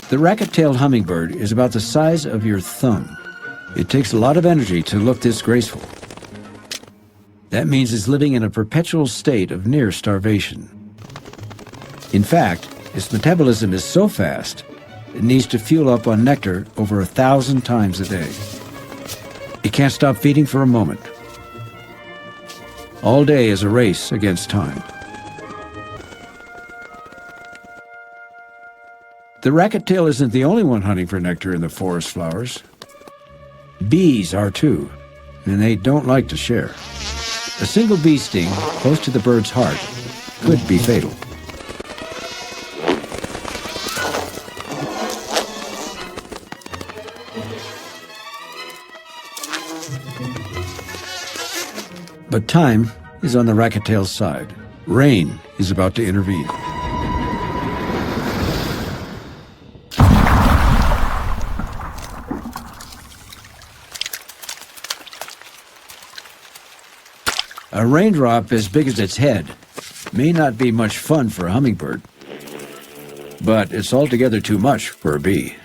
The racket-tailed hummingbird is about the size of your thumb. It takes a lot of energy to look this graceful. That means it's living in a perpetual state of near starvation. In fact, its metabolism is so fast, it needs to fuel up on nectar over 1,000 times a day. It can't stop feeding for a moment. All day is a race against time. The racket-tail isn't the only one hunting for nectar in the forest flowers. Bees are too, and they don't like to share. A single bee sting close to the bird's heart could be fatal. But time is on the racket-tail's side. Rain is about to intervene. A raindrop as big as its head may not be much fun for a hummingbird, but it's altogether too much for a bee.